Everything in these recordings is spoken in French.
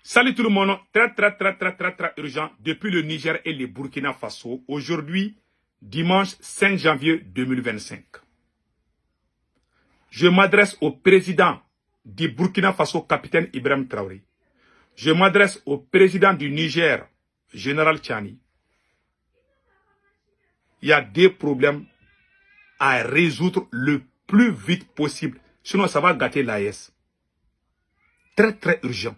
Salut tout le monde, très urgent depuis le Niger et le Burkina Faso. Aujourd'hui, dimanche 5 janvier 2025. Je m'adresse au président du Burkina Faso, capitaine Ibrahim Traoré. Je m'adresse au président du Niger, général Tchani. Il y a des problèmes à résoudre le plus vite possible. Sinon, ça va gâter l'AES. Très urgent.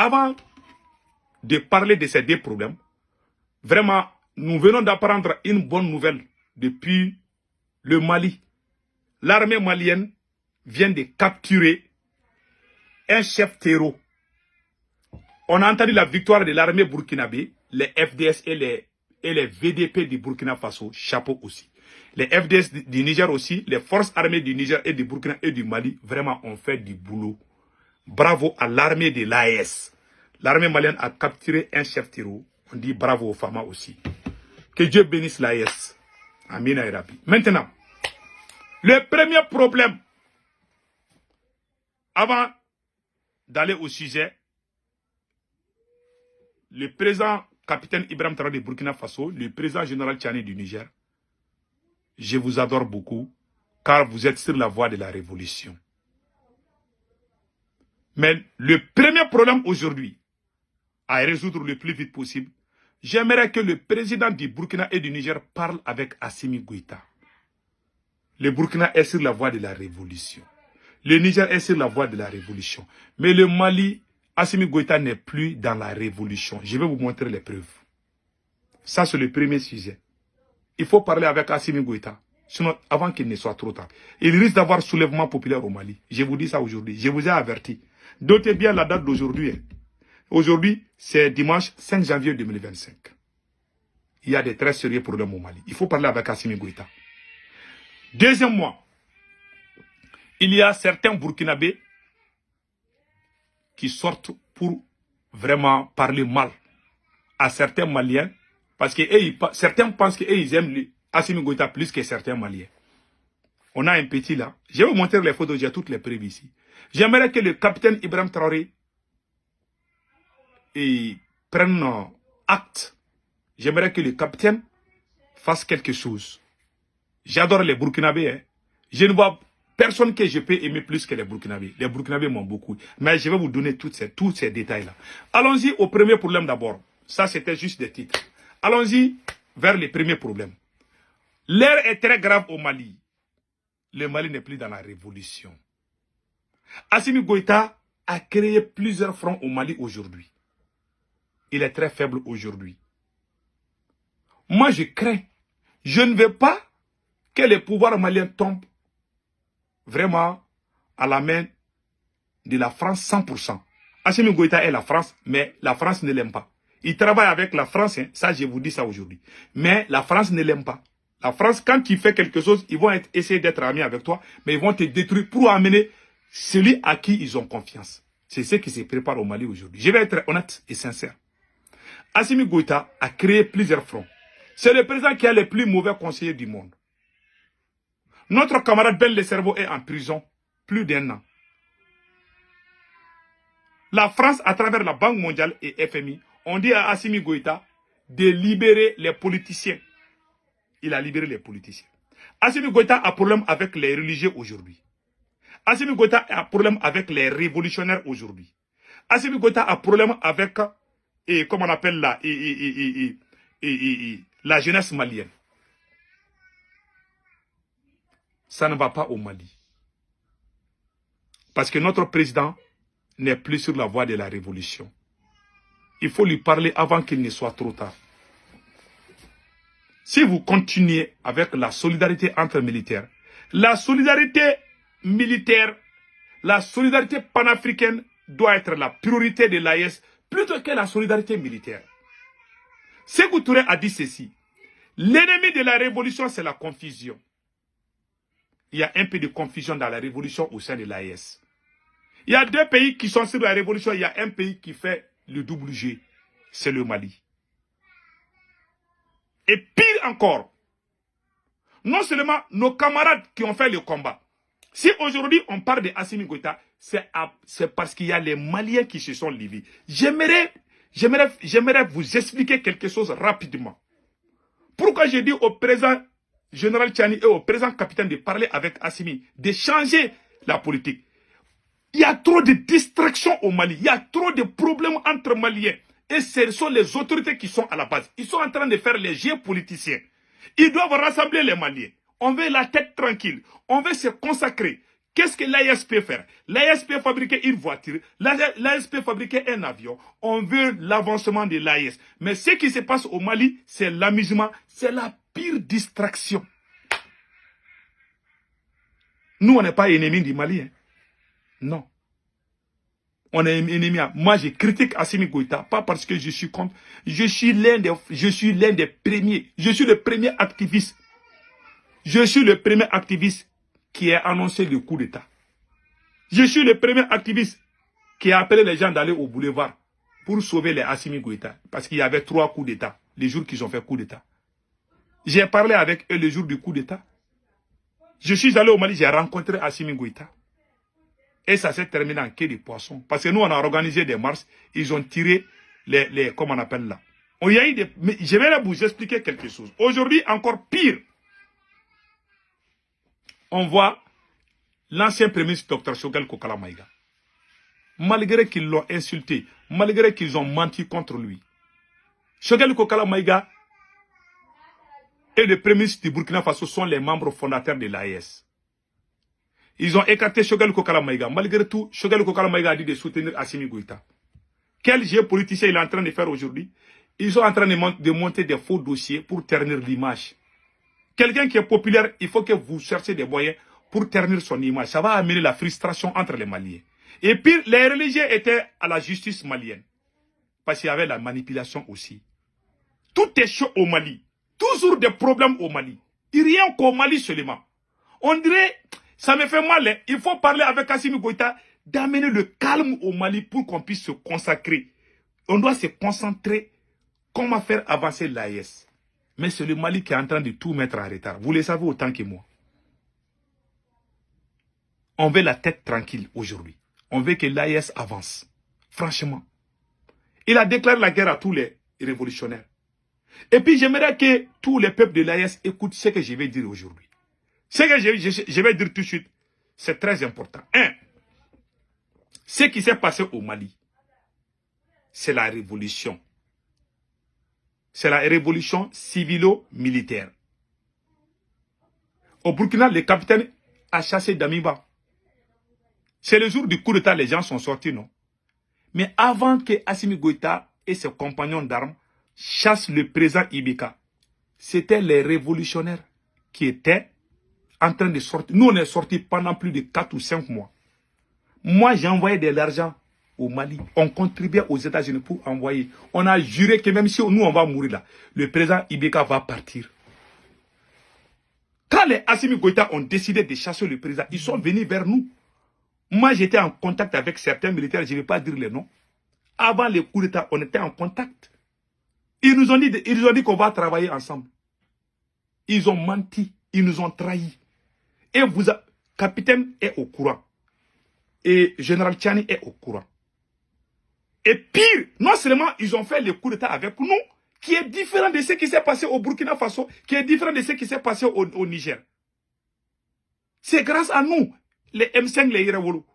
Avant de parler de ces deux problèmes, vraiment, nous venons d'apprendre une bonne nouvelle depuis le Mali. L'armée malienne vient de capturer un chef terreau. On a entendu la victoire de l'armée burkinabé, les FDS et les VDP du Burkina Faso, chapeau aussi. Les FDS du Niger aussi, les forces armées du Niger et du Burkina et du Mali, vraiment ont fait du boulot. Bravo à l'armée de l'AES. L'armée malienne a capturé un chef terreau. On dit bravo aux femmes aussi. Que Dieu bénisse l'AES. Amin et Rabbi. Maintenant, le premier problème, avant d'aller au sujet, le président capitaine Ibrahim Traoré de Burkina Faso, le président général Tchani du Niger, je vous adore beaucoup, car vous êtes sur la voie de la révolution. Mais le premier problème aujourd'hui, à résoudre le plus vite possible, j'aimerais que le président du Burkina et du Niger parle avec Assimi Goïta. Le Burkina est sur la voie de la révolution. Le Niger est sur la voie de la révolution. Mais le Mali, Assimi Goïta n'est plus dans la révolution. Je vais vous montrer les preuves. Ça, c'est le premier sujet. Il faut parler avec Assimi Goïta. Sinon, avant qu'il ne soit trop tard. Il risque d'avoir soulèvement populaire au Mali. Je vous dis ça aujourd'hui. Je vous ai averti. Notez bien la date d'aujourd'hui. Aujourd'hui, c'est dimanche 5 janvier 2025. Il y a des très sérieux problèmes au Mali. Il faut parler avec Assimi Goïta. Deuxièmement, il y a certains Burkinabés qui sortent pour vraiment parler mal à certains Maliens. Parce que certains pensent qu'ils aiment Assimi Goïta plus que certains Maliens. On a un petit là. Je vais vous montrer les photos, j'ai toutes les preuves ici. J'aimerais que le capitaine Ibrahim Traoré prenne acte. J'aimerais que le capitaine fasse quelque chose. J'adore les Burkinabés. Hein. Je ne vois personne que je peux aimer plus que les Burkinabés. Les Burkinabés m'ont beaucoup. Mais je vais vous donner tous ces détails-là. Allons-y au premier problème d'abord. Ça, c'était juste des titres. Allons-y vers les premiers problèmes. L'air est très grave au Mali. Le Mali n'est plus dans la révolution. Assimi Goïta a créé plusieurs fronts au Mali aujourd'hui. Il est très faible aujourd'hui. Moi, je crains. Je ne veux pas que les pouvoirs maliens tombent vraiment à la main de la France 100%. Assimi Goïta est la France, mais la France ne l'aime pas. Il travaille avec la France, hein, ça je vous dis ça aujourd'hui. Mais la France ne l'aime pas. La France, quand tu fais quelque chose, ils vont essayer d'être amis avec toi, mais ils vont te détruire pour amener celui à qui ils ont confiance. C'est ce qui se prépare au Mali aujourd'hui. Je vais être honnête et sincère. Assimi Goïta a créé plusieurs fronts. C'est le président qui a les plus mauvais conseillers du monde. Notre camarade Ben Le Cerveau est en prison plus d'1 an. La France, à travers la Banque mondiale et FMI, ont dit à Assimi Goïta de libérer les politiciens. Il a libéré les politiciens. Assimi Goïta a problème avec les religieux aujourd'hui. Assimi Goïta a problème avec les révolutionnaires aujourd'hui. Assimi Goïta a problème avec, comment on appelle la jeunesse malienne. Ça ne va pas au Mali. Parce que notre président n'est plus sur la voie de la révolution. Il faut lui parler avant qu'il ne soit trop tard. Si vous continuez avec la solidarité entre militaires, la solidarité militaire, la solidarité panafricaine doit être la priorité de l'AES plutôt que la solidarité militaire. Sékou Touré a dit ceci. L'ennemi de la révolution, c'est la confusion. Il y a un peu de confusion dans la révolution au sein de l'AES. Il y a deux pays qui sont sur la révolution. Il y a un pays qui fait le double jeu. C'est le Mali. Et pire encore, non seulement nos camarades qui ont fait le combat. Si aujourd'hui on parle de Assimi Goïta, c'est parce qu'il y a les Maliens qui se sont livrés. J'aimerais vous expliquer quelque chose rapidement. Pourquoi j'ai dit au président général Tchani et au président capitaine de parler avec Assimi, de changer la politique. Il y a trop de distractions au Mali. Il y a trop de problèmes entre Maliens. Et ce sont les autorités qui sont à la base. Ils sont en train de faire les jeux politiciens. Ils doivent rassembler les Maliens. On veut la tête tranquille. On veut se consacrer. Qu'est-ce que l'AES peut faire? L'AES peut fabriquer une voiture. L'AES peut fabriquer un avion. On veut l'avancement de l'AES. Mais ce qui se passe au Mali, c'est l'amusement. C'est la pire distraction. Nous, on n'est pas ennemis du Mali. Hein. Non. On est ennemis. Moi, je critique Assimi Goïta, pas parce que je suis contre. Je suis l'un des premiers. Je suis le premier activiste. Je suis le premier activiste qui a annoncé le coup d'État. Je suis le premier activiste qui a appelé les gens d'aller au boulevard pour sauver les Assimi Goïta. Parce qu'il y avait 3 coups d'État, les jours qu'ils ont fait coup d'État. J'ai parlé avec eux le jour du coup d'État. Je suis allé au Mali, j'ai rencontré Assimi Goïta. Et ça s'est terminé en quai de poisson. Parce que nous, on a organisé des marches. Ils ont tiré comment on appelle là. Il y a eu des, mais je vais vous expliquer quelque chose. Aujourd'hui, encore pire. On voit l'ancien premier ministre Dr Choguel Kokala Maïga. Malgré qu'ils l'ont insulté, malgré qu'ils ont menti contre lui. Choguel Kokala Maïga et le premier ministre du Burkina Faso sont les membres fondateurs de l'AES. Ils ont écarté Choguel Kokala Maïga. Malgré tout, Choguel Kokala Maïga a dit de soutenir Assimi Goïta. Quel géopoliticien il est en train de faire aujourd'hui? Ils sont en train de monter des faux dossiers pour ternir l'image. Quelqu'un qui est populaire, il faut que vous cherchiez des moyens pour ternir son image. Ça va amener la frustration entre les Maliens. Et puis, les religieux étaient à la justice malienne. Parce qu'il y avait la manipulation aussi. Tout est chaud au Mali. Toujours des problèmes au Mali. Et rien qu'au Mali seulement. On dirait, ça me fait mal. Hein. Il faut parler avec Assimi Goïta d'amener le calme au Mali pour qu'on puisse se consacrer. On doit se concentrer comment faire avancer l'AES. Mais c'est le Mali qui est en train de tout mettre en retard. Vous le savez autant que moi. On veut la tête tranquille aujourd'hui. On veut que l'AES avance. Franchement. Il a déclaré la guerre à tous les révolutionnaires. Et puis j'aimerais que tous les peuples de l'AES écoutent ce que je vais dire aujourd'hui. Ce que je vais dire tout de suite, c'est très important. 1. Ce qui s'est passé au Mali, c'est la révolution. C'est la révolution civilo-militaire. Au Burkina, le capitaine a chassé Damiba. C'est le jour du coup d'État, les gens sont sortis, non? Mais avant que Assimi Goïta et ses compagnons d'armes chassent le président Ibeka, c'était les révolutionnaires qui étaient en train de sortir. Nous, on est sortis pendant plus de 4 ou 5 mois. Moi, j'ai envoyé de l'argent au Mali. On contribuait aux États-Unis pour envoyer. On a juré que même si nous, on va mourir là, le président Ibeka va partir. Quand les Assimi Goïta ont décidé de chasser le président, ils sont venus vers nous. Moi, j'étais en contact avec certains militaires, je ne vais pas dire les noms. Avant le coup d'État, on était en contact. Ils nous ont dit qu'on va travailler ensemble. Ils ont menti, ils nous ont trahis. Et capitaine est au courant. Et général Tchani est au courant. Et pire, non seulement ils ont fait le coup d'État avec nous, qui est différent de ce qui s'est passé au Burkina Faso, qui est différent de ce qui s'est passé au Niger. C'est grâce à nous, les M5, les Irewolo.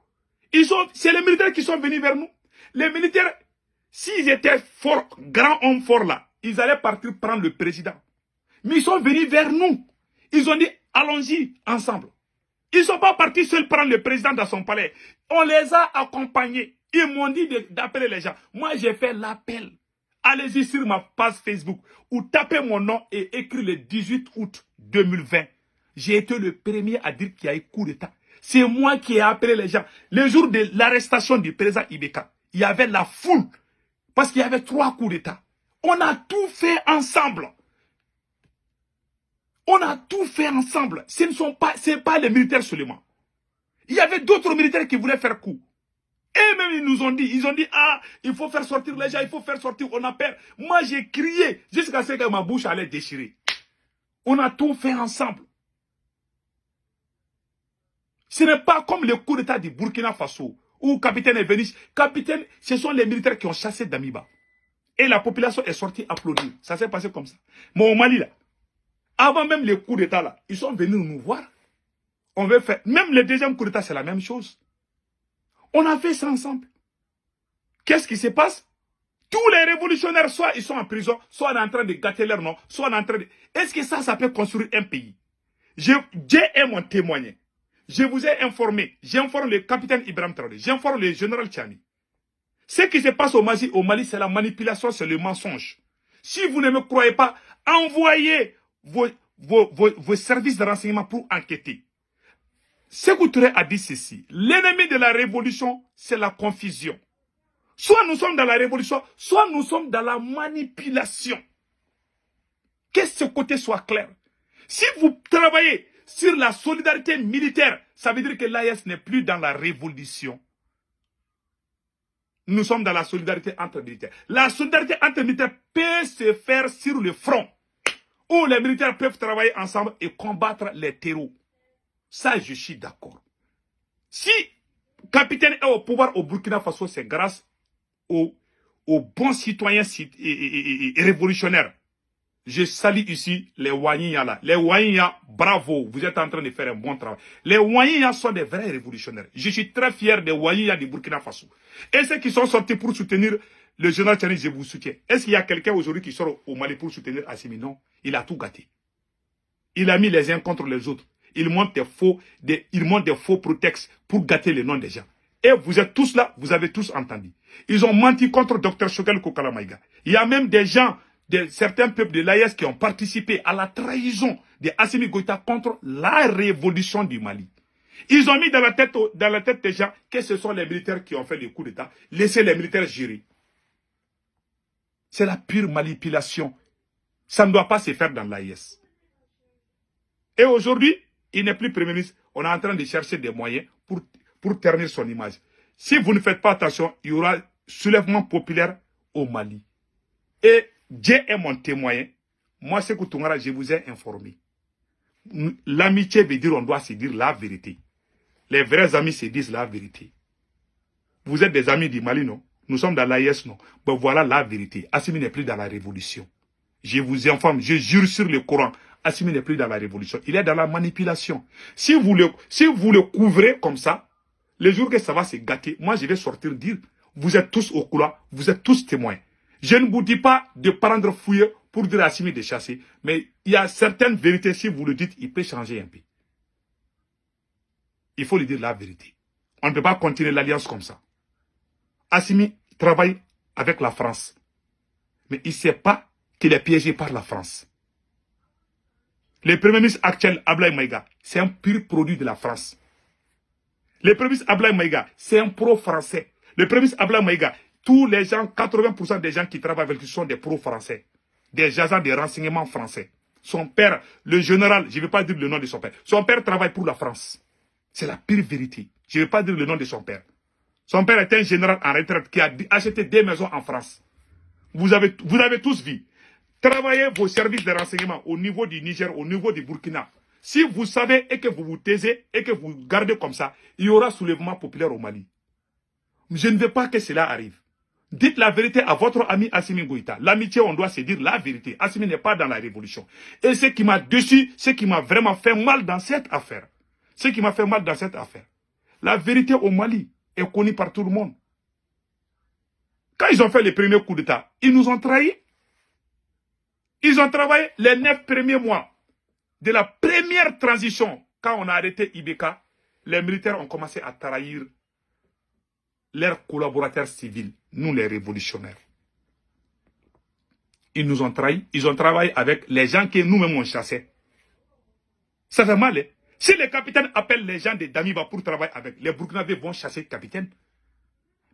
C'est les militaires qui sont venus vers nous. Les militaires, s'ils étaient forts, grands hommes forts là, ils allaient partir prendre le président. Mais ils sont venus vers nous. Ils ont dit, allons-y ensemble. Ils ne sont pas partis seuls prendre le président dans son palais. On les a accompagnés. Ils m'ont dit d'appeler les gens. Moi, j'ai fait l'appel. Allez-y sur ma page Facebook ou tapez mon nom et écrivez le 18 août 2020. J'ai été le premier à dire qu'il y a eu coup d'État. C'est moi qui ai appelé les gens. Le jour de l'arrestation du président Ibeka, il y avait la foule. Parce qu'il y avait 3 coups d'État. On a tout fait ensemble. On a tout fait ensemble. Ce n'est pas les militaires seulement. Il y avait d'autres militaires qui voulaient faire coup. Et même ils nous ont dit, ah, il faut faire sortir les gens, il faut faire sortir, on a peur. Moi j'ai crié jusqu'à ce que ma bouche allait déchirer. On a tout fait ensemble. Ce n'est pas comme le coup d'État du Burkina Faso. où capitaine est venu. Capitaine, ce sont les militaires qui ont chassé Damiba. Et la population est sortie applaudir. Ça s'est passé comme ça. Mais au Mali, là, avant même les coups d'État, là, ils sont venus nous voir. On veut faire. Même le deuxième coup d'État, c'est la même chose. On a fait ça ensemble. Qu'est-ce qui se passe? Tous les révolutionnaires, soit ils sont en prison, soit en train de gâter leur nom, soit en train de... Est-ce que ça peut construire un pays? Dieu est mon témoigné. Je vous ai informé. J'informe le capitaine Ibrahim Traoré. J'informe le général Tchani. Ce qui se passe au Mali, c'est la manipulation, c'est le mensonge. Si vous ne me croyez pas, envoyez vos services de renseignement pour enquêter. Sékou Touré a dit ceci. L'ennemi de la révolution, c'est la confusion. Soit nous sommes dans la révolution, soit nous sommes dans la manipulation. Que ce côté soit clair. Si vous travaillez sur la solidarité militaire, ça veut dire que l'AES n'est plus dans la révolution. Nous sommes dans la solidarité entre militaires. La solidarité entre militaires peut se faire sur le front, où les militaires peuvent travailler ensemble et combattre les terreaux. Ça, je suis d'accord. Si le capitaine est au pouvoir au Burkina Faso, c'est grâce aux bons citoyens et révolutionnaires. Je salue ici les Wanyinya là. Les Wanyinya, bravo, vous êtes en train de faire un bon travail. Les Wanyinya sont des vrais révolutionnaires. Je suis très fier des Wanyinya du Burkina Faso. Et ceux qui sont sortis pour soutenir le général Tchani, je vous soutiens. Est-ce qu'il y a quelqu'un aujourd'hui qui sort au Mali pour soutenir Assimi? Non, il a tout gâté. Il a mis les uns contre les autres. Il monte des faux prétextes pour gâter le nom des gens. Et vous êtes tous là, vous avez tous entendu. Ils ont menti contre Dr Choguel Kokalamaïga. Il y a même des gens, certains peuples de l'AES qui ont participé à la trahison de Assimi Goïta contre la révolution du Mali. Ils ont mis dans la tête des gens que ce sont les militaires qui ont fait le coup d'État. Laissez les militaires gérer. C'est la pure manipulation. Ça ne doit pas se faire dans l'AES. Et aujourd'hui, il n'est plus Premier ministre. On est en train de chercher des moyens pour ternir son image. Si vous ne faites pas attention, il y aura soulèvement populaire au Mali. Et Dieu est mon témoin. Moi, Sékou Toungara, je vous ai informé. L'amitié veut dire on doit se dire la vérité. Les vrais amis se disent la vérité. Vous êtes des amis du Mali, non? Nous sommes dans l'AES, non? Ben voilà la vérité. Assimi n'est plus dans la révolution. Je vous informe, je jure sur le Coran. Assimi n'est plus dans la révolution. Il est dans la manipulation. Si vous le couvrez comme ça, le jour que ça va se gâter, moi je vais sortir dire, vous êtes tous au couloir, vous êtes tous témoins. Je ne vous dis pas de prendre fouille pour dire à Assimi de chasser, mais il y a certaines vérités, si vous le dites, il peut changer un peu. Il faut lui dire la vérité. On ne peut pas continuer l'alliance comme ça. Assimi travaille avec la France. Mais il ne sait pas qu'il est piégé par la France. Le Premier ministre actuel, Ablaye Maïga, c'est un pur produit de la France. Le Premier ministre Ablaye Maïga, c'est un pro-français. Le Premier ministre Ablaye Maïga, tous les gens, 80% des gens qui travaillent avec lui sont des pro-français. Des agents de renseignement français. Son père, le général, je ne vais pas dire le nom de son père. Son père travaille pour la France. C'est la pire vérité. Je ne vais pas dire le nom de son père. Son père est un général en retraite qui a acheté des maisons en France. Vous avez tous vu. Travaillez vos services de renseignement au niveau du Niger, au niveau du Burkina. Si vous savez et que vous vous taisez et que vous gardez comme ça, il y aura soulèvement populaire au Mali. Je ne veux pas que cela arrive. Dites la vérité à votre ami Assimi Goïta. L'amitié, on doit se dire la vérité. Assimi n'est pas dans la révolution. Et ce qui m'a déçu, ce qui m'a vraiment fait mal dans cette affaire, la vérité au Mali est connue par tout le monde. Quand ils ont fait les premiers coups d'État, ils nous ont trahis. Ils ont travaillé les 9 premiers mois de la première transition. Quand on a arrêté Ibeka, les militaires ont commencé à trahir leurs collaborateurs civils, nous les révolutionnaires. Ils nous ont trahis, ils ont travaillé avec les gens que nous-mêmes on chassait. Ça fait mal, hein? Si les capitaines appellent les gens de Damiba pour travailler avec, les Burkinabés vont chasser le capitaine.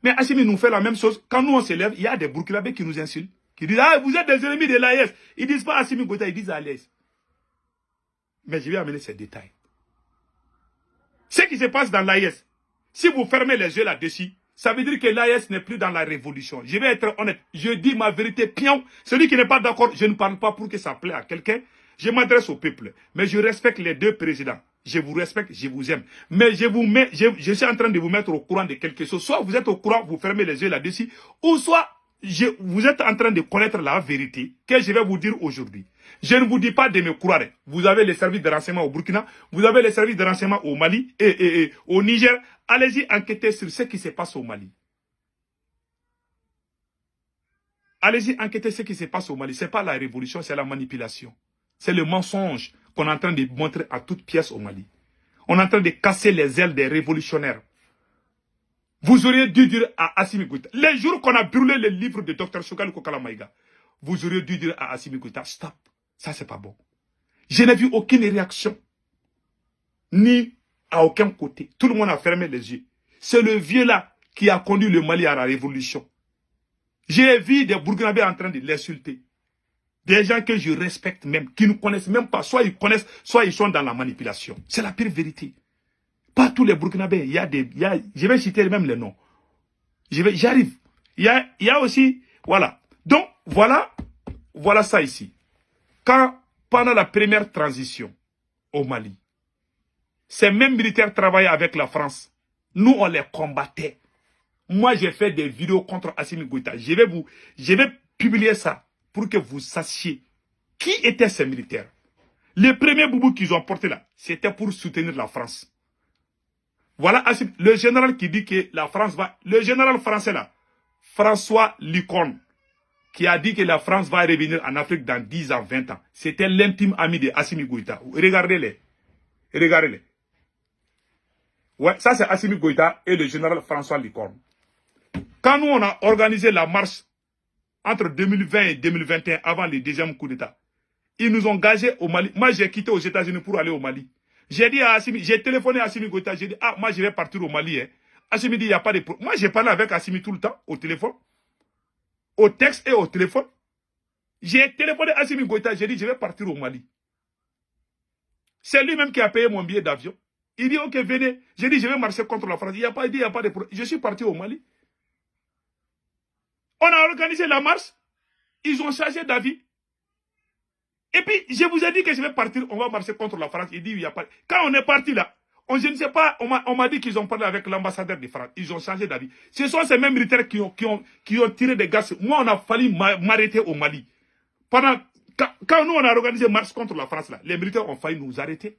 Mais Assimi nous fait la même chose. Quand nous on se lève, il y a des Burkinabés qui nous insultent. Qui disent, ah, vous êtes des ennemis de l'AES. Ils ne disent pas Assimi Goïta, ils disent à l'AES. Mais je vais amener ces détails. Ce qui se passe dans l'AES, si vous fermez les yeux là-dessus, ça veut dire que l'AES n'est plus dans la révolution. Je vais être honnête. Je dis ma vérité, pion. Celui qui n'est pas d'accord, je ne parle pas pour que ça plaît à quelqu'un. je m'adresse au peuple. Mais je respecte les deux présidents. Je vous respecte, je vous aime. Mais je suis en train de vous mettre au courant de quelque chose. Soit vous êtes au courant, vous fermez les yeux là-dessus, ou soit vous êtes en train de connaître la vérité que je vais vous dire aujourd'hui. Je ne vous dis pas de me croire. Vous avez les services de renseignement au Burkina, vous avez les services de renseignement au Mali et au Niger. Allez-y enquêter sur ce qui se passe au Mali. Allez-y enquêter ce qui se passe au Mali. Ce n'est pas la révolution, c'est la manipulation. C'est le mensonge qu'on est en train de montrer à toute pièce au Mali. On est en train de casser les ailes des révolutionnaires. Vous auriez dû dire à Assimi Goïta, les jours qu'on a brûlé les livres de Dr Choguel Kokala Maïga, vous auriez dû dire à Assimi Goïta, stop, ça c'est pas bon. Je n'ai vu aucune réaction, ni à aucun côté. Tout le monde a fermé les yeux. C'est le vieux là qui a conduit le Mali à la révolution. J'ai vu des Burkinabés en train de l'insulter. Des gens que je respecte même, qui ne connaissent même pas. Soit ils connaissent, soit ils sont dans la manipulation. C'est la pire vérité. Pas tous les Burkinabés. Je vais citer même les noms. J'arrive. Il y a aussi, voilà. Donc, voilà ça ici. Quand, pendant la première transition au Mali, ces mêmes militaires travaillaient avec la France. Nous, on les combattait. Moi, j'ai fait des vidéos contre Assimi Goïta. Je vais publier ça pour que vous sachiez qui étaient ces militaires. Les premiers boubous qu'ils ont portés là, c'était pour soutenir la France. Voilà le général qui dit que la France va... Le général français là, François Licorne, qui a dit que la France va revenir en Afrique dans 10 ans, 20 ans. C'était l'intime ami de Assimi Goïta. Regardez-les. Regardez-les. Ouais, ça c'est Assimi Goïta et le général François Licorne. Quand nous, on a organisé la marche entre 2020 et 2021, avant le deuxième coup d'État, ils nous ont gagés au Mali. Moi, j'ai quitté aux États-Unis pour aller au Mali. J'ai dit à Assimi, j'ai téléphoné à Assimi Goïta, j'ai dit, ah, moi, je vais partir au Mali. Hein. Assimi dit, il n'y a pas de problème. Moi, j'ai parlé avec Assimi tout le temps, au téléphone, au texte et au téléphone. J'ai téléphoné à Assimi Goïta, j'ai dit, je vais partir au Mali. C'est lui-même qui a payé mon billet d'avion. Il dit, ok, venez. J'ai dit, je vais marcher contre la France. Il n'y a pas de problème. Je suis parti au Mali. On a organisé la marche. Ils ont changé d'avis. Et puis, je vous ai dit que je vais partir, on va marcher contre la France. Il dit, il n'y a pas... Quand on est parti là, je ne sais pas, on m'a dit qu'ils ont parlé avec l'ambassadeur de France. Ils ont changé d'avis. Ce sont ces mêmes militaires qui ont tiré des gaz. Moi, on a fallu m'arrêter au Mali. Quand nous, on a organisé marche contre la France là, les militaires ont failli nous arrêter.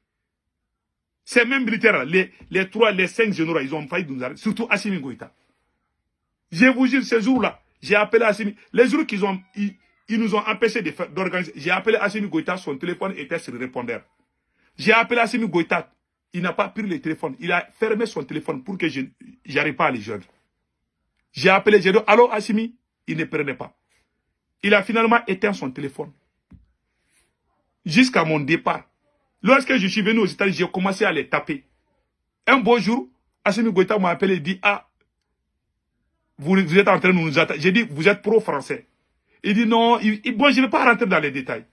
Ces mêmes militaires là, les 5 généraux, ils ont failli nous arrêter. Surtout Assimi Goïta. Je vous jure, ces jours-là, j'ai appelé Assimi. Les jours ils nous ont empêché d'organiser. J'ai appelé Assimi Goïta, son téléphone était sur le répondeur. J'ai appelé Assimi Goïta, il n'a pas pris le téléphone. Il a fermé son téléphone pour que je n'arrive pas à les joindre. J'ai appelé, j'ai dit, allô Assimi, il ne prenait pas. Il a finalement éteint son téléphone. Jusqu'à mon départ. Lorsque je suis venu aux États-Unis, j'ai commencé à les taper. Un beau jour, Assimi Goïta m'a appelé et dit, ah, vous êtes en train de nous attaquer. J'ai dit, vous êtes pro-français. Il dit non, bon, je ne vais pas rentrer dans les détails.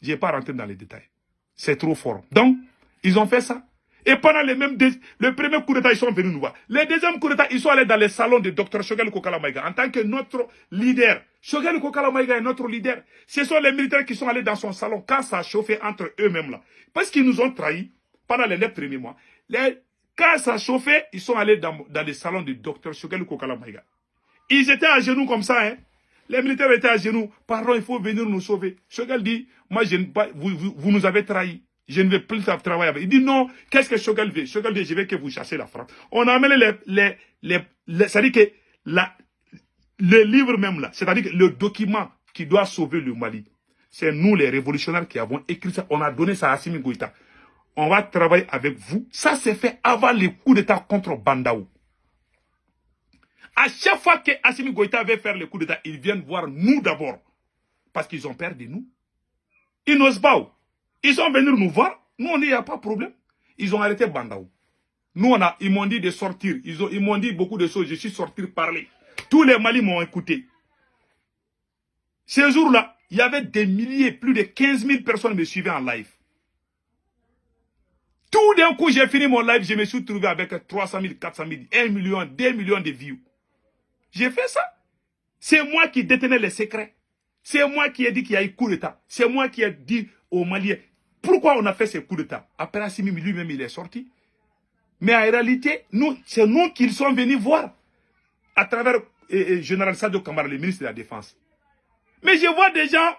Je ne vais pas rentrer dans les détails. C'est trop fort. Donc, ils ont fait ça. Et pendant le premier coup d'État, ils sont venus nous voir. Le deuxième coup d'État, ils sont allés dans les salons de Dr Choguel Kokala Maïga en tant que notre leader. Choguel Kokala Maïga est notre leader. Ce sont les militaires qui sont allés dans son salon quand ça a chauffé entre eux-mêmes là. Parce qu'ils nous ont trahis pendant les 9 premiers mois. Quand ça a chauffé, ils sont allés dans les salons de Dr Choguel Kokala Maïga. Ils étaient à genoux comme ça, hein. Les militaires étaient à genoux. Pardon, il faut venir nous sauver. Choguel dit, moi, vous nous avez trahis. Je ne vais plus travailler avec. Il dit non, qu'est-ce que Choguel veut? Choguel dit, je veux que vous chassez la France. On a amené c'est-à-dire que le livre même là, c'est-à-dire que le document qui doit sauver le Mali, c'est nous les révolutionnaires qui avons écrit ça. On a donné ça à Assimi Goïta. On va travailler avec vous. Ça s'est fait avant les coups d'État contre Bandaou. À chaque fois que Assimi Goïta veut faire le coup d'État, ils viennent voir nous d'abord. Parce qu'ils ont peur de nous. Ils n'osent pas. Ils sont venus nous voir. Nous, on dit, il n'y a pas de problème. Ils ont arrêté Bandaou. Nous, ils m'ont dit de sortir. Ils m'ont dit beaucoup de choses. Je suis sorti parler. Tous les Mali m'ont écouté. Ces jours-là, il y avait des milliers, plus de 15 000 personnes me suivaient en live. Tout d'un coup, j'ai fini mon live. Je me suis trouvé avec 300 000, 400 000, 1 million, 2 millions de views. J'ai fait ça. C'est moi qui détenais les secrets. C'est moi qui ai dit qu'il y a eu coup d'État. C'est moi qui ai dit aux Maliens pourquoi on a fait ces coups d'État. Après Assimi lui-même, il est sorti. Mais en réalité, c'est nous qu'ils sont venus voir à travers Général Sadio Kamara, le ministre de la Défense. Mais je vois des gens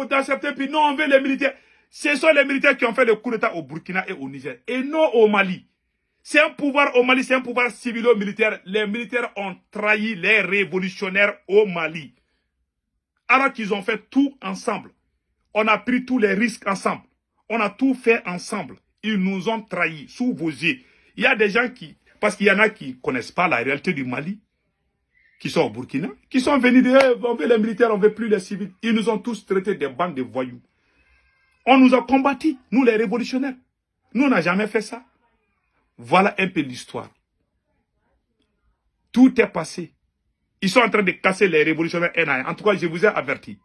dans certains pays, non, on veut les militaires. Ce sont les militaires qui ont fait le coup d'État au Burkina et au Niger, et non au Mali. C'est un pouvoir au Mali, c'est un pouvoir civilo-militaire. Les militaires ont trahi les révolutionnaires au Mali. Alors qu'ils ont fait tout ensemble. On a pris tous les risques ensemble. On a tout fait ensemble. Ils nous ont trahis sous vos yeux. Il y a des gens qui, parce qu'il y en a qui ne connaissent pas la réalité du Mali, qui sont au Burkina, qui sont venus dire, on veut les militaires, on ne veut plus les civils. Ils nous ont tous traités des bandes de voyous. On nous a combattus, nous les révolutionnaires. Nous, on n'a jamais fait ça. Voilà un peu l'histoire. Tout est passé. Ils sont en train de casser les révolutionnaires un à un. En tout cas, je vous ai averti.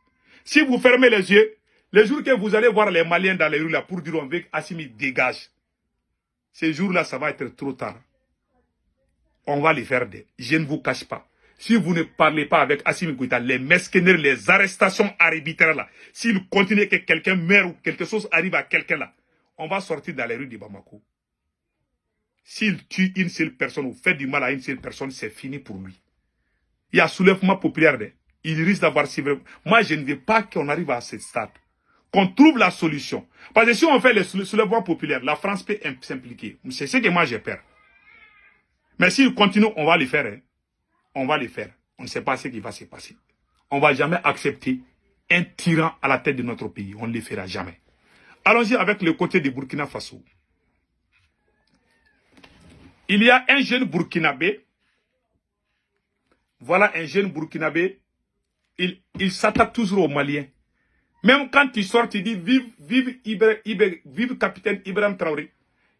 Si vous fermez les yeux, les jours que vous allez voir les Maliens dans les rues là pour dire on veut Assimi dégage, ces jours-là, ça va être trop tard. On va les faire des. Je ne vous cache pas. Si vous ne parlez pas avec Assimi Goïta, les mesquineries, les arrestations arbitraires là, s'il continue que quelqu'un meurt ou quelque chose arrive à quelqu'un là, on va sortir dans les rues de Bamako. S'il tue une seule personne ou fait du mal à une seule personne, c'est fini pour lui. Il y a soulèvement populaire. Il risque d'avoir... Moi, je ne veux pas qu'on arrive à ce stade. Qu'on trouve la solution. Parce que si on fait le soulèvement populaire, la France peut s'impliquer. C'est ce que moi j'ai peur. Mais s'il continue, on va le faire. Hein. On va le faire. On ne sait pas ce qui va se passer. On ne va jamais accepter un tyran à la tête de notre pays. On ne le fera jamais. Allons-y avec le côté du Burkina Faso. Il y a un jeune Burkinabé. Voilà un jeune Burkinabé. Il s'attaque toujours aux Maliens. Même quand il sort, il dit vive capitaine Ibrahim Traoré.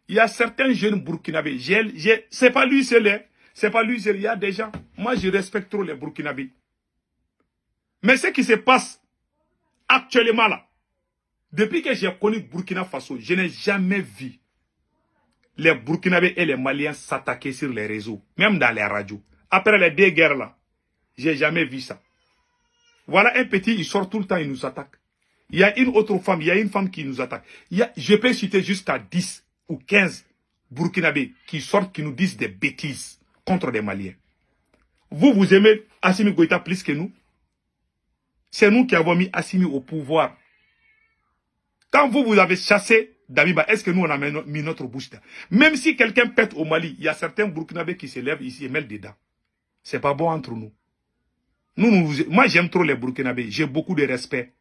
Il y a certains jeunes Burkinabés. C'est pas lui seul. C'est pas lui seul. Il y a des gens. Moi, je respecte trop les Burkinabés. Mais ce qui se passe actuellement là, depuis que j'ai connu Burkina Faso, je n'ai jamais vu les Burkinabés et les Maliens s'attaquer sur les réseaux, même dans les radios. Après les deux guerres là, j'ai jamais vu ça. Voilà un petit, il sort tout le temps, il nous attaque. Il y a une autre femme, il y a une femme qui nous attaque. Je peux citer jusqu'à 10 ou 15 Burkinabés qui sortent, qui nous disent des bêtises contre les Maliens. Vous aimez Assimi Goïta plus que nous? C'est nous qui avons mis Assimi au pouvoir. Quand vous avez chassé Damiba, est-ce que nous on a mis notre bouche dedans? Même si quelqu'un pète au Mali, il y a certains Burkinabés qui se lèvent ici et mêlent dedans. C'est pas bon entre nous. Moi j'aime trop les Burkinabés, j'ai beaucoup de respect.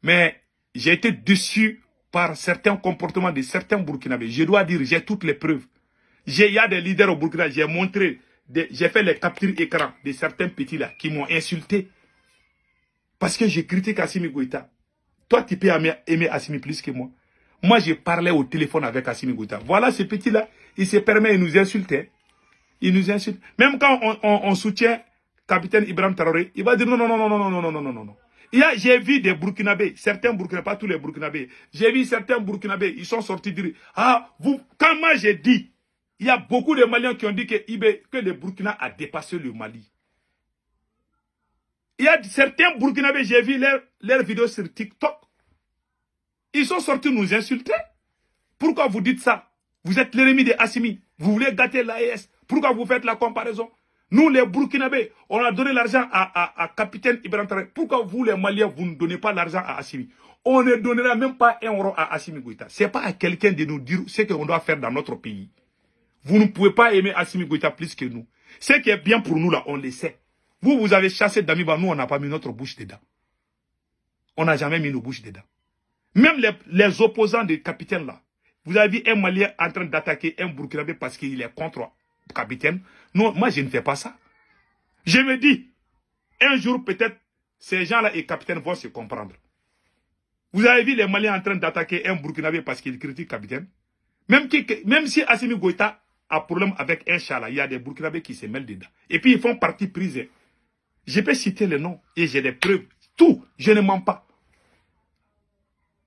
Mais j'ai été déçu par certains comportements de certains Burkinabés. Je dois dire, j'ai toutes les preuves. Il y a des leaders au Burkina, j'ai montré, j'ai fait les captures écran de certains petits là qui m'ont insulté. Parce que je critique Assimi Goïta. Toi, tu peux aimer Assimi plus que moi. Moi, je parlais au téléphone avec Assimi Goïta. Voilà ce petit-là, il se permet de nous insulter. Il nous insulte. Même quand on soutient capitaine Ibrahim Traoré, il va dire non, non, non, non, non, non, non, non, non, non, non. J'ai vu des Burkinabés, certains Burkinabés, pas tous les Burkinabés. J'ai vu certains Burkinabés, ils sont sortis dire, quand moi j'ai dit, il y a beaucoup de Maliens qui ont dit que le Burkina a dépassé le Mali. Il y a certains Burkinabés, j'ai vu leurs vidéos sur TikTok. Ils sont sortis nous insulter. Pourquoi vous dites ça? Vous êtes l'ennemi de Assimi. Vous voulez gâter l'AES. Pourquoi vous faites la comparaison? Nous, les Burkinabés, on a donné l'argent à capitaine Ibrahim Traoré. Pourquoi vous, les Maliens, vous ne donnez pas l'argent à Assimi? On ne donnera même pas un euro à Assimi Goïta. Ce n'est pas à quelqu'un de nous dire ce qu'on doit faire dans notre pays. Vous ne pouvez pas aimer Assimi Goïta plus que nous. Ce qui est bien pour nous, là, on le sait. Vous avez chassé Damiba, nous, on n'a pas mis notre bouche dedans. On n'a jamais mis nos bouches dedans. Même les opposants des capitaines, là. Vous avez vu un Malien en train d'attaquer un Burkinabé parce qu'il est contre le capitaine. Non, moi, je ne fais pas ça. Je me dis, un jour, peut-être, ces gens-là et capitaines vont se comprendre. Vous avez vu les Maliens en train d'attaquer un Burkinabé parce qu'il critique le capitaine. Même si Assimi Goïta a problème avec un chat, là, il y a des Burkinabés qui se mêlent dedans. Et puis, ils font partie prise. Je peux citer les noms et j'ai des preuves. Tout, je ne mens pas.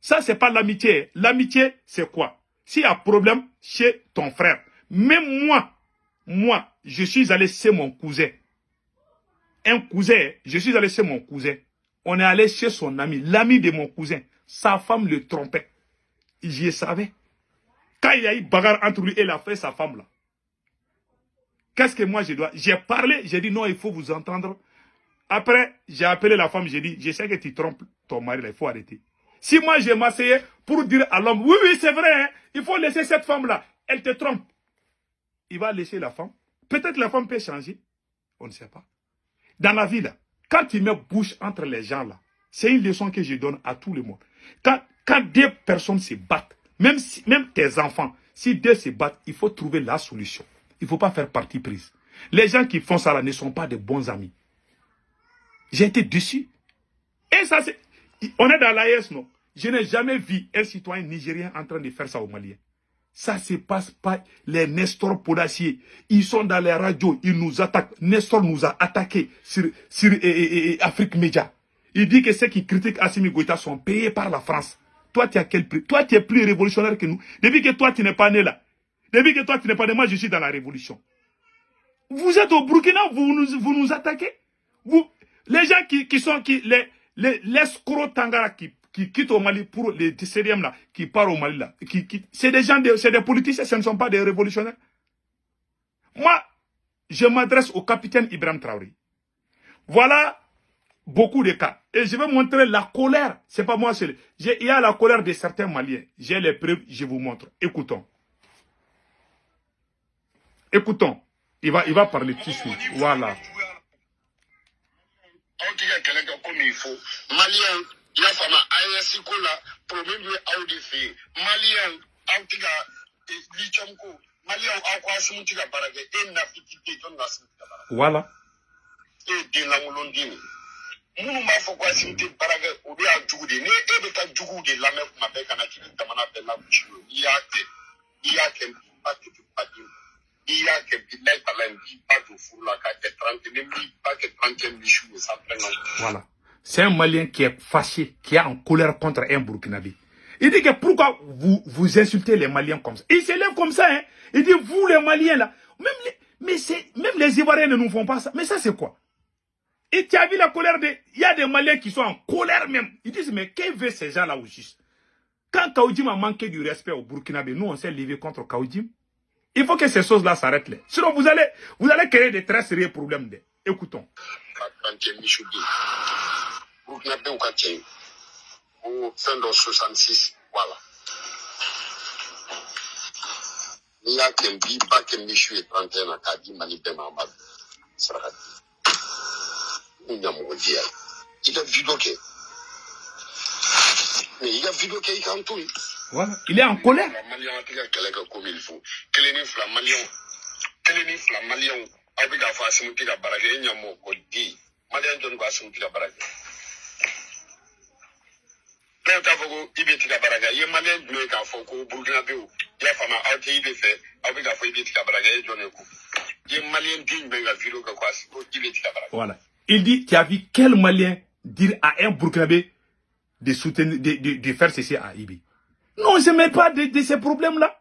Ça, ce n'est pas l'amitié. L'amitié, c'est quoi? S'il y a problème chez ton frère, même moi, je suis allé chez mon cousin. Un cousin, je suis allé chez mon cousin. On est allé chez son ami, l'ami de mon cousin. Sa femme le trompait. J'y savais. Quand il y a eu bagarre entre lui et la femme, sa femme là. Qu'est-ce que moi je dois? J'ai parlé, j'ai dit non, il faut vous entendre. Après, j'ai appelé la femme, j'ai dit, je sais que tu trompes ton mari là, il faut arrêter. Si moi je m'asseyais pour dire à l'homme, oui, oui, c'est vrai, hein, il faut laisser cette femme là, elle te trompe. Il va laisser la femme. Peut-être la femme peut changer. On ne sait pas. Dans la vie là, quand tu mets bouche entre les gens là, c'est une leçon que je donne à tout le monde. Quand deux personnes se battent, même tes enfants, si deux se battent, il faut trouver la solution. Il ne faut pas faire partie prise. Les gens qui font ça là ne sont pas de bons amis. J'ai été déçu. Et ça, c'est... On est dans l'AES, non? Je n'ai jamais vu un citoyen nigérien en train de faire ça aux Maliens. Ça se passe pas. Les Nestor Podacier, ils sont dans les radios, ils nous attaquent. Nestor nous a attaqués sur Afrique Média. Il dit que ceux qui critiquent Assimi Goïta sont payés par la France. Toi, tu as quel prix? Toi, tu es plus révolutionnaire que nous. Depuis que toi, tu n'es pas né là. Depuis que toi, tu n'es pas né, moi, je suis dans la révolution. Vous êtes au Burkina, vous nous attaquez. Vous, les gens l'escroc Tangara qui quittent au Mali pour les CDM là, qui partent au Mali là, c'est des gens, c'est des politiciens, ce ne sont pas des révolutionnaires. Moi, je m'adresse au capitaine Ibrahim Traoré. Voilà beaucoup de cas. Et je vais montrer la colère. C'est pas moi seul. Il y a la colère de certains Maliens. J'ai les preuves, je vous montre. Écoutons. Écoutons. Il va parler tout de suite. Voilà. Voilà. Minnu b'a fɔ ko Asimi tɛ baara kɛ o de y'a jugu de ye. Ni e bɛ taa juguw de lamɛn kuma bɛɛ ka na k'i bɛ jamana bɛɛ lagosi o. N'i y'a kɛ bi ba tɛ baden. N'i y'a kɛ bi layi tala in bi ba don furu la k'a kɛ 30 ni bi ba kɛ 30e misiw ye ça prend. Voilà. C'est un Malien qui est fâché, qui est en colère contre un Burkinabé. Il dit que pourquoi vous insultez les Maliens comme ça? Il s'élève comme ça, hein. Il dit vous les Maliens là, même les Ivoiriens ne nous font pas ça. Mais ça c'est quoi? Et tu as vu la colère il y a des Maliens qui sont en colère même. Ils disent, mais que veut ces gens-là au juste? Quand Kaoudim a manqué du respect au Burkinabé, nous on s'est levé contre Kaoudim. Il faut que ces choses-là s'arrêtent là. Sinon vous allez créer des très sérieux problèmes. Écoutons. Burkinabé ou Katien, au fin de 66, voilà. Il y a qu'un bi, pas qu'un michu et 31 à Kadi, Manibé Mamad. Il a vidéo qui mais il a vidéo qui est en tout. Voilà. Il est en colère. Voilà. Il dit, tu as vu quel Malien dire à un Burkinabé de soutenir, de faire ceci à Ibi? Non, on ne se met pas de ces problèmes-là.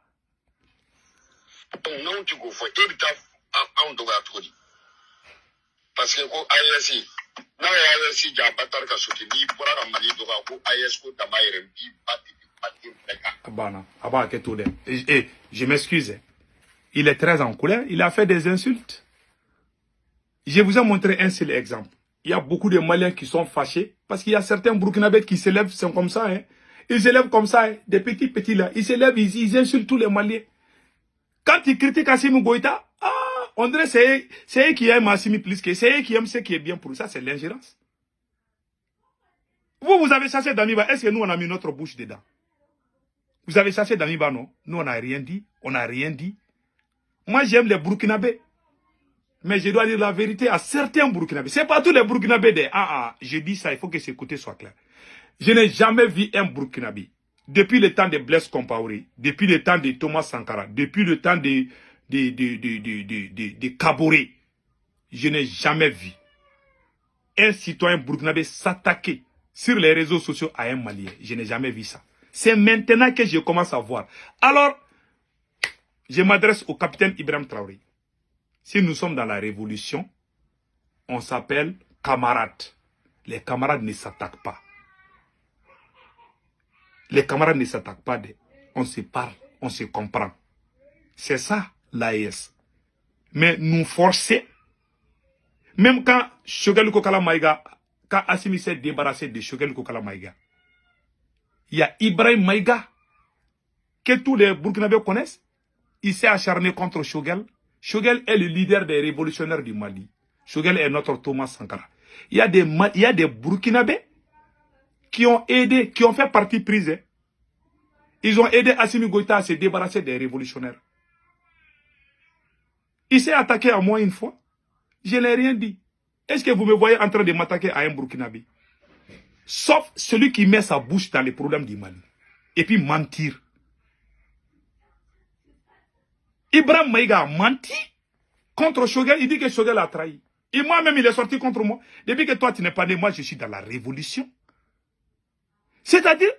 Non, tu faut parce que ISI, non, ISI, il y a un bâtard qui a soutenu pour la Mali, et je m'excuse. Il est très en colère. Il a fait des insultes. Je vous ai montré un seul exemple. Il y a beaucoup de Maliens qui sont fâchés parce qu'il y a certains Burkinabés qui s'élèvent, c'est comme ça. Hein. Ils s'élèvent comme ça, hein. Des petits là. Ils s'élèvent, ils insultent tous les Maliens. Quand ils critiquent Assimi Goïta, on dirait que c'est eux qui aiment Assimi plus que c'est eux qui aiment ce qui est bien pour eux. Ça, c'est l'ingérence. Vous avez chassé Damiba. Est-ce que nous, on a mis notre bouche dedans? Vous avez chassé Damiba, non? Nous, on n'a rien dit. On n'a rien dit. Moi, j'aime les Burkinabés. Mais je dois dire la vérité à certains Burkinabés. Ce n'est pas tous les Burkinabés. Je dis ça, il faut que ce côté soit clair. Je n'ai jamais vu un Burkinabé. Depuis le temps de Blaise Compaoré, depuis le temps de Thomas Sankara, depuis le temps de Kaboré, je n'ai jamais vu un citoyen burkinabé s'attaquer sur les réseaux sociaux à un Malien. Je n'ai jamais vu ça. C'est maintenant que je commence à voir. Alors, je m'adresse au capitaine Ibrahim Traoré. Si nous sommes dans la révolution, on s'appelle camarades. les camarades ne s'attaquent pas. Les camarades ne s'attaquent pas. On se parle, on se comprend. C'est ça, l'AES. Mais nous forcer, même quand Choguel Kokala Maïga, quand Assimi s'est débarrassé de Choguel Kokala Maïga, il y a Ibrahim Maïga, que tous les Burkinabés connaissent. Il s'est acharné contre Choguel. Choguel est le leader des révolutionnaires du Mali. Choguel est notre Thomas Sankara. Il y a des Burkinabés qui ont aidé, qui ont fait partie prise. Hein. Ils ont aidé Assimi Goïta à se débarrasser des révolutionnaires. Il s'est attaqué à moi une fois. Je n'ai rien dit. Est-ce que vous me voyez en train de m'attaquer à un Burkinabé? Sauf celui qui met sa bouche dans les problèmes du Mali. Et puis mentir. Ibrahim Maïga a menti contre Choguel. Il dit que Choguel a trahi. Et moi-même, il est sorti contre moi. Depuis que toi, tu n'es pas né, moi, je suis dans la révolution. C'est-à-dire,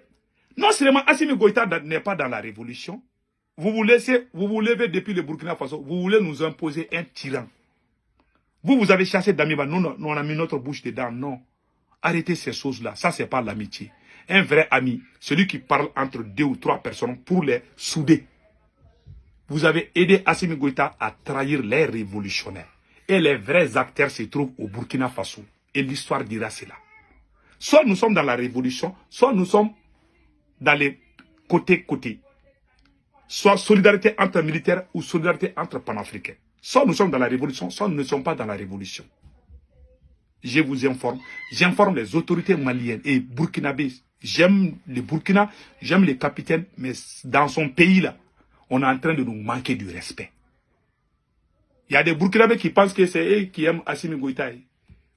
non seulement Assimi Goïta n'est pas dans la révolution, vous vous levez depuis le Burkina Faso, vous voulez nous imposer un tyran. Vous avez chassé Damiba, nous, on a mis notre bouche dedans. Non. Arrêtez ces choses-là. Ça, c'est pas l'amitié. Un vrai ami, celui qui parle entre 2 ou 3 personnes pour les souder. Vous avez aidé Assimi Goïta à trahir les révolutionnaires. Et les vrais acteurs se trouvent au Burkina Faso. Et l'histoire dira cela. Soit nous sommes dans la révolution, soit nous sommes dans les côtés. Soit solidarité entre militaires ou solidarité entre panafricains. Soit nous sommes dans la révolution, soit nous ne sommes pas dans la révolution. Je vous informe. J'informe les autorités maliennes et burkinabés. J'aime les Burkina, j'aime les capitaines, mais dans son pays là, on est en train de nous manquer du respect. Il y a des Burkinabés qui pensent que c'est eux qui aiment Assimi Goïta.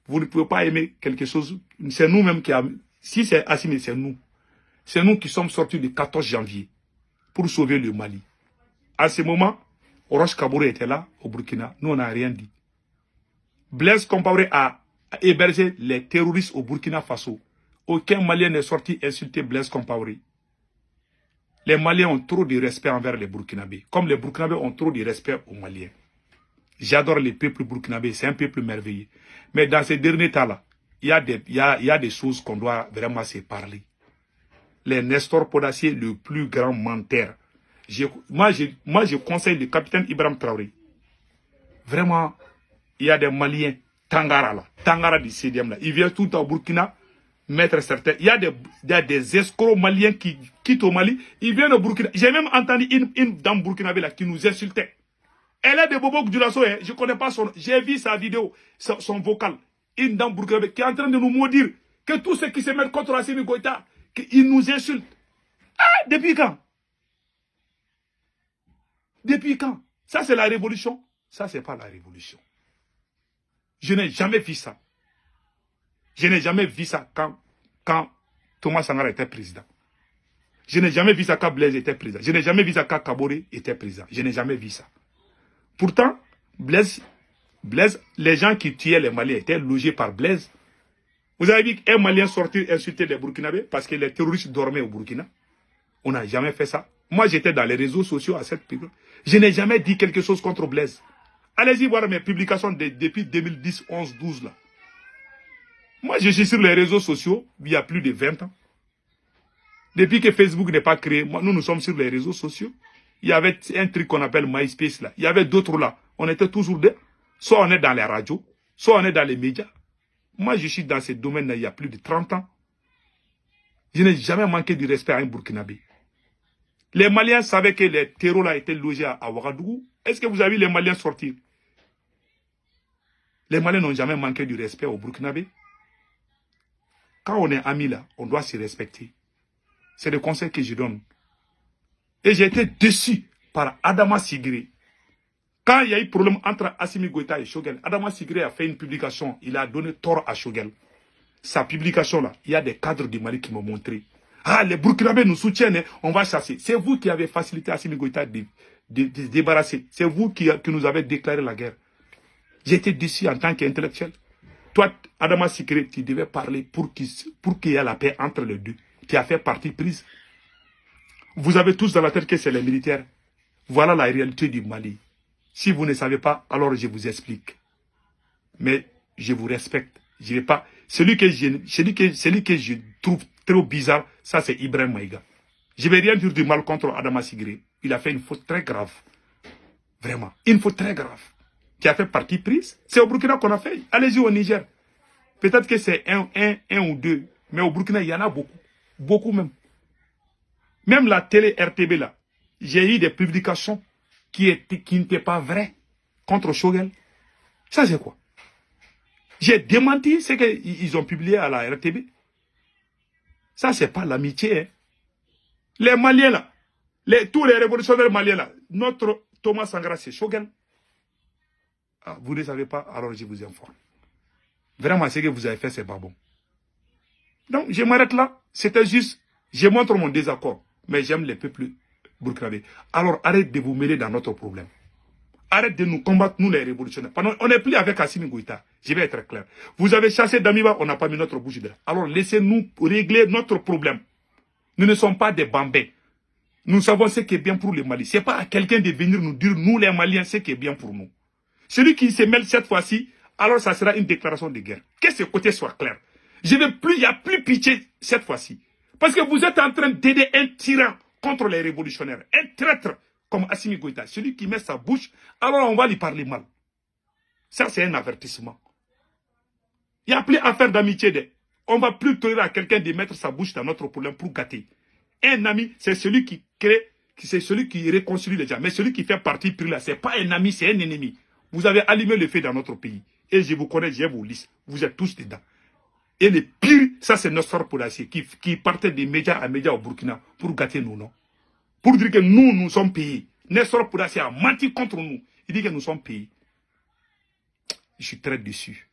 Vous ne pouvez pas aimer quelque chose. C'est nous-mêmes qui aimons. Si c'est Assimi, c'est nous. C'est nous qui sommes sortis le 14 janvier pour sauver le Mali. À ce moment, Roch Kaboré était là, au Burkina. Nous, on n'a rien dit. Blaise Compaoré a hébergé les terroristes au Burkina Faso. Aucun Malien n'est sorti insulter Blaise Compaoré. Les Maliens ont trop de respect envers les Burkinabés. Comme les Burkinabés ont trop de respect aux Maliens. J'adore les peuples burkinabés, c'est un peuple merveilleux. Mais dans ces derniers temps-là, il y a des choses qu'on doit vraiment se parler. Les Nestor Podacier, le plus grand menteur. Moi, je conseille le capitaine Ibrahim Traoré. Vraiment, il y a des Maliens, Tangara là, Tangara du CDM là. Ils viennent tout au Burkina mettre certains. Il y a des escrocs maliens qui quittent au Mali. Ils viennent au Burkina. J'ai même entendu une dame burkinabé là qui nous insultait. Elle est de Bobo Djoulasso, hein. Je ne connais pas son... J'ai vu sa vidéo, son vocal. Une dame burkinabé qui est en train de nous maudire que tous ceux qui se mettent contre Assimi Goïta, qu'ils nous insultent. Ah, depuis quand? Depuis quand? Ça, c'est la révolution. Ça, c'est pas la révolution. Je n'ai jamais vu ça. Je n'ai jamais vu ça quand Thomas Sankara était président. Je n'ai jamais vu ça quand Blaise était président. Je n'ai jamais vu ça quand Kaboré était président. Je n'ai jamais vu ça. Pourtant, Blaise, les gens qui tuaient les Maliens étaient logés par Blaise. Vous avez vu qu'un Malien sortir insulter les Burkinabés parce que les terroristes dormaient au Burkina. On n'a jamais fait ça. Moi, j'étais dans les réseaux sociaux à cette période. Je n'ai jamais dit quelque chose contre Blaise. Allez-y voir mes publications depuis 2010, 11, 12 là. Moi, je suis sur les réseaux sociaux il y a plus de 20 ans. Depuis que Facebook n'est pas créé, nous sommes sur les réseaux sociaux. Il y avait un truc qu'on appelle MySpace là. Il y avait d'autres là. On était toujours là. Soit on est dans les radios, soit on est dans les médias. Moi, je suis dans ce domaine là il y a plus de 30 ans. Je n'ai jamais manqué du respect à un Burkinabé. Les Maliens savaient que les terroristes là étaient logés à Ouagadougou. Est-ce que vous avez vu les Maliens sortir? Les Maliens n'ont jamais manqué du respect au Burkinabé. Quand on est amis là, on doit se respecter. C'est le conseil que je donne. Et j'ai été déçu par Adama Sigré. Quand il y a eu problème entre Assimi Goïta et Choguel, Adama Sigré a fait une publication. Il a donné tort à Choguel. Sa publication là, il y a des cadres du Mali qui m'ont montré. Ah, les Burkinabés nous soutiennent, on va chasser. C'est vous qui avez facilité Assimi Goïta de se débarrasser. C'est vous qui nous avez déclaré la guerre. J'ai été déçu en tant qu'intellectuel. Toi, Adama Sigré, tu devais parler pour qu'il y ait la paix entre les deux. Tu as fait partie prise. Vous avez tous dans la tête que c'est les militaires. Voilà la réalité du Mali. Si vous ne savez pas, alors je vous explique. Mais je vous respecte. Je vais pas. celui que je trouve trop bizarre, ça c'est Ibrahim Maïga. Je ne vais rien dire du mal contre Adama Sigré. Il a fait une faute très grave. Vraiment, une faute très grave. Qui a fait partie prise. C'est au Burkina qu'on a fait. Allez-y au Niger. Peut-être que c'est un ou deux. Mais au Burkina, il y en a beaucoup. Beaucoup même. Même la télé RTB là, j'ai eu des publications qui n'étaient pas vraies contre Shogel. Ça c'est quoi? J'ai démenti ce qu'ils ont publié à la RTB. Ça c'est pas l'amitié. Hein. Les Maliens là, tous les révolutionnaires maliens là, notre Thomas Sankara c'est Shogel. Ah, vous ne savez pas, alors je vous informe. Vraiment, ce que vous avez fait, c'est pas bon. Donc, je m'arrête là. C'était juste, je montre mon désaccord. Mais j'aime les peuples burkinabés. Alors, arrête de vous mêler dans notre problème. Arrête de nous combattre, nous les révolutionnaires. On n'est plus avec Assimi Goïta. Je vais être clair. Vous avez chassé Damiba, on n'a pas mis notre bouche dedans. Alors, laissez-nous régler notre problème. Nous ne sommes pas des bambins. Nous savons ce qui est bien pour les Mali. Ce n'est pas à quelqu'un de venir nous dire, nous les Maliens, ce qui est bien pour nous. Celui qui se mêle cette fois-ci, alors ça sera une déclaration de guerre. Que ce côté soit clair. Il n'y a plus pitié cette fois-ci. Parce que vous êtes en train d'aider un tyran contre les révolutionnaires. Un traître comme Assimi Goïta. Celui qui met sa bouche, alors on va lui parler mal. Ça, c'est un avertissement. Il n'y a plus affaire d'amitié. On ne va plus tolérer à quelqu'un de mettre sa bouche dans notre problème pour gâter. Un ami, c'est celui qui crée, c'est celui qui réconcilie les gens. Mais celui qui fait partie pris là, ce n'est pas un ami, c'est un ennemi. Vous avez allumé le feu dans notre pays. Et je vous connais, je vous liste. Vous êtes tous dedans. Et le pire, ça c'est Nestor Poulassier qui partait des médias à médias au Burkina pour gâter nous, non? Pour dire que nous sommes payés. Nestor Poulassier a menti contre nous. Il dit que nous sommes payés. Je suis très déçu.